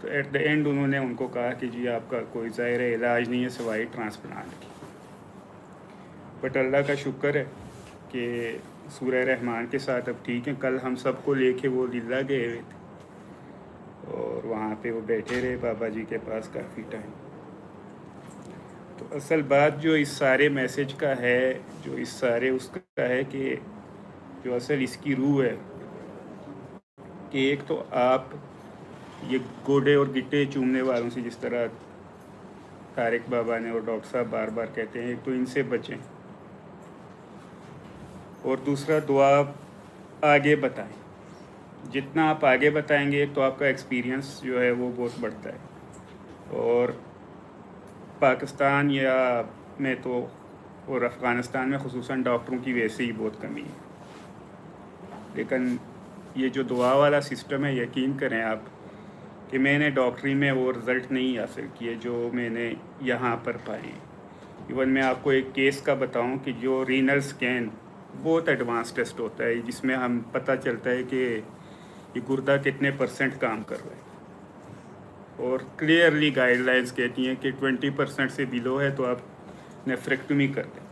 تو at the and انہوں نے ان کو کہا کہ جی آپ کا کوئی ظاہر علاج نہیں ہے سوائے ٹرانسپلانٹ کی. بٹ اللہ کا شکر ہے کہ سورہ رحمان کے ساتھ اب ٹھیک ہیں. کل ہم سب کو لے کے وہ للہ گئے ہوئے تھے اور وہاں پہ وہ بیٹھے رہے بابا جی کے پاس کافی ٹائم. تو اصل بات جو اس سارے میسیج کا ہے، جو اس سارے اس کا ہے کہ جو اصل اس کی روح ہے کہ ایک تو آپ یہ گوڑے اور گٹے چومنے والوں سے، جس طرح طارق بابا نے اور ڈاکٹر صاحب بار بار کہتے ہیں، ایک تو ان سے بچیں، اور دوسرا دعا آگے بتائیں. جتنا آپ آگے بتائیں گے ایک تو آپ کا ایکسپیرینس جو ہے وہ بہت بڑھتا ہے. اور پاکستان یا میں تو اور افغانستان میں خصوصاً ڈاکٹروں کی ویسے ہی بہت کمی ہے. لیکن یہ جو دعا والا سسٹم ہے، یقین کریں آپ کہ میں نے ڈاکٹری میں وہ رزلٹ نہیں حاصل کیے جو میں نے یہاں پر پائے. ایون میں آپ کو ایک کیس کا بتاؤں کہ جو رینل سکین بہت ایڈوانس ٹیسٹ ہوتا ہے، جس میں ہم پتہ چلتا ہے کہ یہ گردہ کتنے % کام کر رہا ہے، اور کلیئرلی گائیڈ لائنس کہتی ہیں کہ 20% سے بلو ہے تو آپ نیفریکٹومی کر دیں.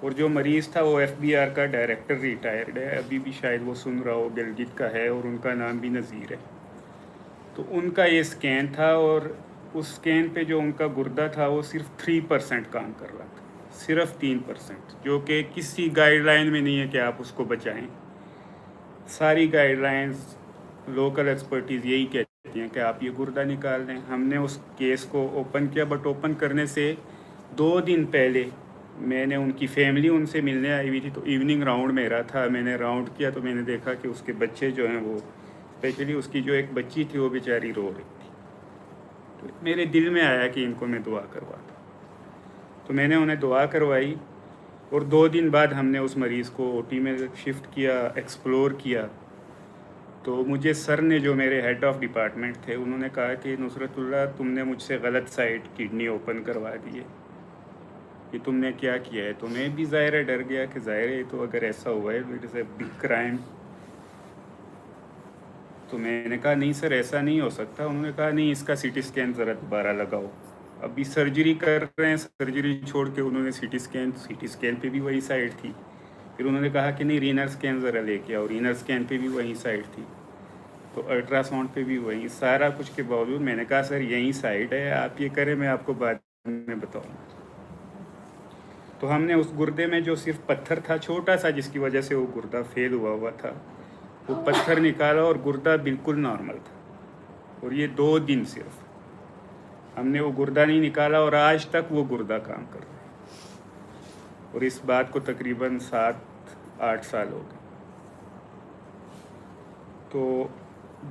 اور جو مریض تھا وہ FBR کا ڈائریکٹر ریٹائرڈ ہے، ابھی بھی شاید وہ سن رہا ہو، گلگت کا ہے، اور ان کا نام بھی نذیر ہے. تو ان کا یہ سکین تھا، اور اس سکین پہ جو ان کا گردہ تھا وہ صرف 3% کام کر رہا تھا، صرف 3%، جو کہ کسی گائیڈ لائن میں نہیں ہے کہ آپ اس کو بچائیں. ساری گائیڈ لائنز لوکل ایکسپرٹیز یہی کہتی ہیں کہ آپ یہ گردہ نکال دیں. ہم نے اس کیس کو اوپن کیا، بٹ اوپن کرنے سے 2 دن پہلے میں نے ان کی فیملی ان سے ملنے آئی ہوئی تھی، تو ایوننگ راؤنڈ میرا تھا. میں نے راؤنڈ کیا تو میں نے دیکھا کہ اس کے بچے جو ہیں وہ، اسپیشلی اس کی جو ایک بچی تھی وہ بیچاری رو رہی تھی. تو میرے دل میں آیا کہ ان کو میں دعا کرواتا. تو میں نے انہیں دعا کروائی، اور 2 دن بعد ہم نے اس مریض کو OT میں شفٹ کیا، ایکسپلور کیا. تو مجھے سر نے، جو میرے ہیڈ آف ڈپارٹمنٹ تھے، انہوں نے کہا کہ نصرت اللہ تم نے مجھ سے غلط سائٹ کڈنی اوپن کروا دی ہے، کہ تم نے کیا کیا ہے. تو میں بھی ظاہر ڈر گیا کہ ظاہر ہے تو اگر ایسا ہوا ہے it is a big crime. تو میں نے کہا نہیں سر ایسا نہیں ہو سکتا. انہوں نے کہا نہیں، اس کا CT اسکین ذرا دوبارہ لگاؤ. ابھی سرجری کر رہے ہیں، سرجری چھوڑ کے انہوں نے CT اسکین پہ بھی وہی سائٹ تھی. پھر انہوں نے کہا کہ نہیں رینل اسکین ذرا لے کے آؤ، رینل اسکین پہ بھی وہی سائٹ تھی. تو الٹرا ساؤنڈ پہ بھی وہی. سارا کچھ کے باوجود میں نے کہا سر یہی سائٹ ہے، آپ یہ کریں، میں آپ کو بعد میں بتاؤں. تو ہم نے اس گردے میں جو صرف پتھر تھا چھوٹا سا، جس کی وجہ سے وہ گردہ فیل ہوا تھا، وہ پتھر نکالا اور گردہ بالکل نارمل تھا. اور یہ 2 دن صرف ہم نے وہ گردہ نہیں نکالا، اور آج تک وہ گردہ کام کر رہا ہے. اور اس بات کو تقریباً 7-8 سال ہو گئے. تو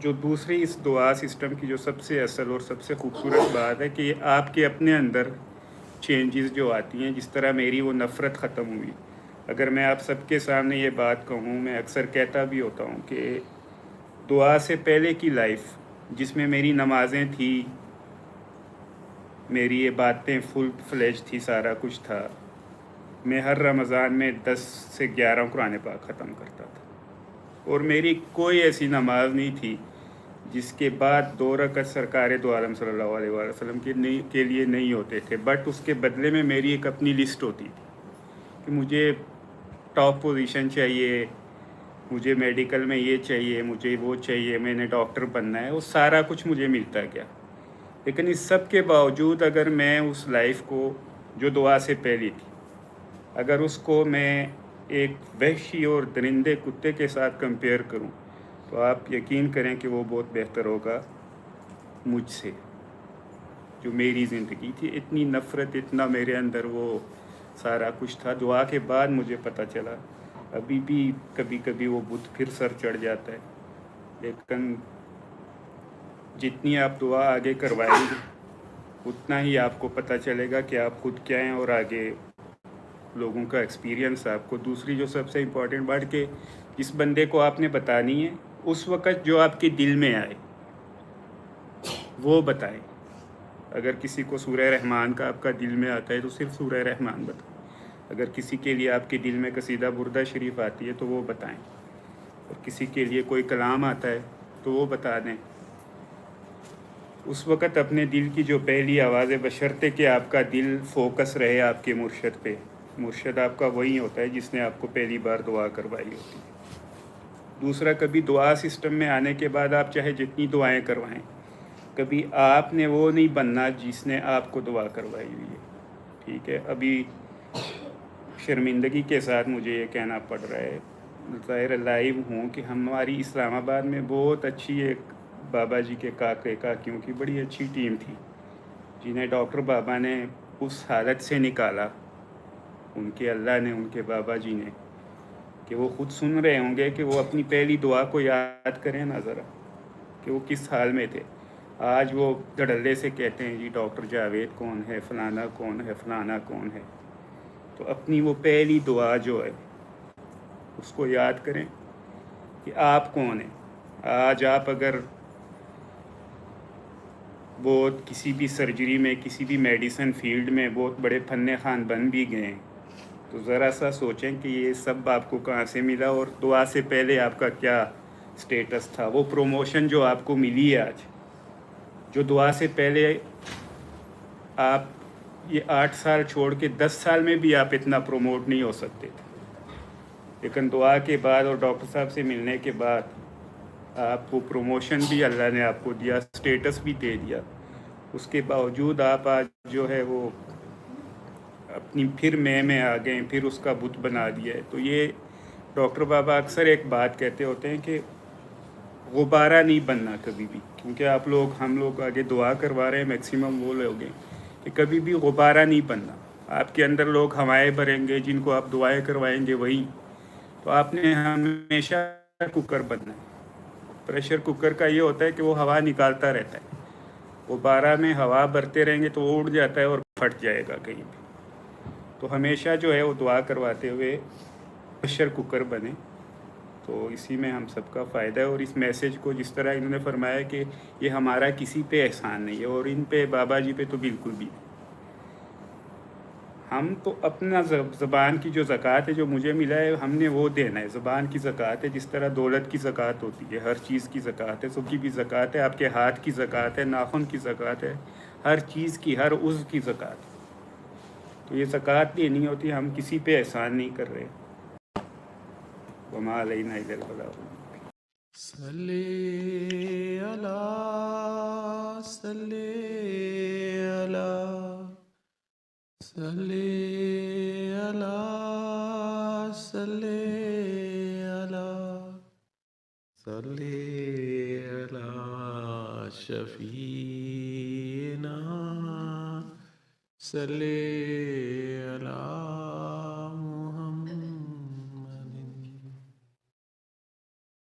جو دوسری اس دعا سسٹم کی جو سب سے اصل اور سب سے خوبصورت بات ہے کہ آپ کے اپنے اندر چینجز جو آتی ہیں، جس طرح میری وہ نفرت ختم ہوئی. اگر میں آپ سب کے سامنے یہ بات کہوں، میں اکثر کہتا بھی ہوتا ہوں کہ دعا سے پہلے کی لائف، جس میں میری نمازیں تھیں، میری یہ باتیں فل فلیج تھی، سارا کچھ تھا. میں ہر رمضان میں 10 سے 11 قرآن پاک ختم کرتا تھا، اور میری کوئی ایسی نماز نہیں تھی جس کے بعد 2 رکعت سرکار دو عالم صلی اللہ علیہ وسلم کے لیے نہیں ہوتے تھے. بٹ اس کے بدلے میں میری ایک اپنی لسٹ ہوتی تھی کہ مجھے ٹاپ پوزیشن چاہیے، مجھے میڈیکل میں یہ چاہیے، مجھے وہ چاہیے، میں نے ڈاکٹر بننا ہے. وہ سارا کچھ مجھے ملتا گیا. لیکن اس سب کے باوجود اگر میں اس لائف کو جو دعا سے پہلی تھی، اگر اس کو میں ایک وحشی اور درندے کتے کے ساتھ کمپیئر کروں، تو آپ یقین کریں کہ وہ بہت بہتر ہوگا مجھ سے. جو میری زندگی تھی، اتنی نفرت، اتنا میرے اندر وہ سارا کچھ تھا. دعا کے بعد مجھے پتہ چلا، ابھی بھی کبھی کبھی وہ بت پھر سر چڑھ جاتا ہے. لیکن جتنی آپ دعا آگے کروائیں گے، اتنا ہی آپ کو پتہ چلے گا کہ آپ خود کیا ہیں، اور آگے لوگوں کا ایکسپیرینس آپ کو. دوسری جو سب سے امپورٹنٹ بات کہ جس بندے کو آپ نے بتانی ہے، اس وقت جو آپ کے دل میں آئے وہ بتائیں. اگر کسی کو سورہ رحمان کا آپ کا دل میں آتا ہے تو صرف سورہ رحمان بتائیں. اگر کسی کے لیے آپ کے دل میں قصیدہ بردہ شریف آتی ہے تو وہ بتائیں. اور کسی کے لیے کوئی کلام آتا ہے تو وہ بتا دیں. اس وقت اپنے دل کی جو پہلی آواز ہے، بشرطے کہ آپ کا دل فوکس رہے آپ کے مرشد پہ. مرشد آپ کا وہی ہوتا ہے جس نے آپ کو پہلی بار دعا کروائی ہوتی ہے. دوسرا، کبھی دعا سسٹم میں آنے کے بعد آپ چاہے جتنی دعائیں کروائیں، کبھی آپ نے وہ نہیں بننا جس نے آپ کو دعا کروائی ہوئی ہے. ٹھیک ہے، ابھی شرمندگی کے ساتھ مجھے یہ کہنا پڑ رہا ہے، ظاہر لائیو ہوں، کہ ہماری اسلام آباد میں بہت اچھی ایک بابا جی کے کاکیوں کی بڑی اچھی ٹیم تھی، جنہیں ڈاکٹر بابا نے اس حالت سے نکالا، ان کے اللہ نے، ان کے بابا جی نے، کہ وہ خود سن رہے ہوں گے کہ وہ اپنی پہلی دعا کو یاد کریں نا ذرا، کہ وہ کس حال میں تھے. آج وہ دھڑلے سے کہتے ہیں جی ڈاکٹر جاوید کون ہے، فلانا کون ہے، فلانا کون ہے. تو اپنی وہ پہلی دعا جو ہے اس کو یاد کریں کہ آپ کون ہیں. آج آپ اگر بہت کسی بھی سرجری میں، کسی بھی میڈیسن فیلڈ میں بہت بڑے فن خوان بن بھی گئے ہیں، تو ذرا سا سوچیں کہ یہ سب آپ کو کہاں سے ملا، اور دعا سے پہلے آپ کا کیا سٹیٹس تھا. وہ پروموشن جو آپ کو ملی ہے آج، جو دعا سے پہلے آپ یہ 8 سال چھوڑ کے 10 سال میں بھی آپ اتنا پروموٹ نہیں ہو سکتے تھے، لیکن دعا کے بعد اور ڈاکٹر صاحب سے ملنے کے بعد آپ کو پروموشن بھی اللہ نے آپ کو دیا، سٹیٹس بھی دے دیا. اس کے باوجود آپ آج جو ہے وہ اپنی پھر میں آ گئے، پھر اس کا بت بنا دیا ہے. تو یہ ڈاکٹر بابا اکثر ایک بات کہتے ہوتے ہیں کہ غبارہ نہیں بننا کبھی بھی، کیونکہ ہم لوگ آگے دعا کروا رہے ہیں، میکسیمم وہ لوگ ہیں کہ کبھی بھی غبارہ نہیں بننا. آپ کے اندر لوگ ہوائیں بھریں گے، جن کو آپ دعائیں کروائیں گے وہی. تو آپ نے ہمیشہ کوکر بننا ہے. پریشر کوکر کا یہ ہوتا ہے کہ وہ ہوا نکالتا رہتا ہے. غبارہ میں ہوا بھرتے رہیں گے تو وہ اڑ جاتا ہے اور پھٹ جائے گا کہیں بھی. تو ہمیشہ جو ہے وہ دعا کرواتے ہوئے پریشر کوکر بنے. تو اسی میں ہم سب کا فائدہ ہے. اور اس میسیج کو جس طرح انہوں نے فرمایا کہ یہ ہمارا کسی پہ احسان نہیں ہے، اور ان پہ بابا جی پہ تو بالکل بھی نہیں. ہم تو اپنا زبان کی جو زکوٰۃ ہے جو مجھے ملا ہے، ہم نے وہ دینا ہے. زبان کی زکوٰۃ ہے، جس طرح دولت کی زکوٰۃ ہوتی ہے، ہر چیز کی زکوٰۃ ہے، سب کی بھی زکوٰۃ ہے. آپ کے ہاتھ کی زکوٰۃ ہے، ناخن کی زکوٰۃ ہے، ہر چیز کی، ہر عضو کی زکوٰۃ ہے. تو یہ زکوٰۃ دینی ہوتی ہے. ہم کسی پہ احسان نہیں کر رہے. وما علینا الا البلاغ. صلی اللہ صلی اللہ صلی اللہ صلی اللہ صلی اللہ شفیعنا صلی اللہ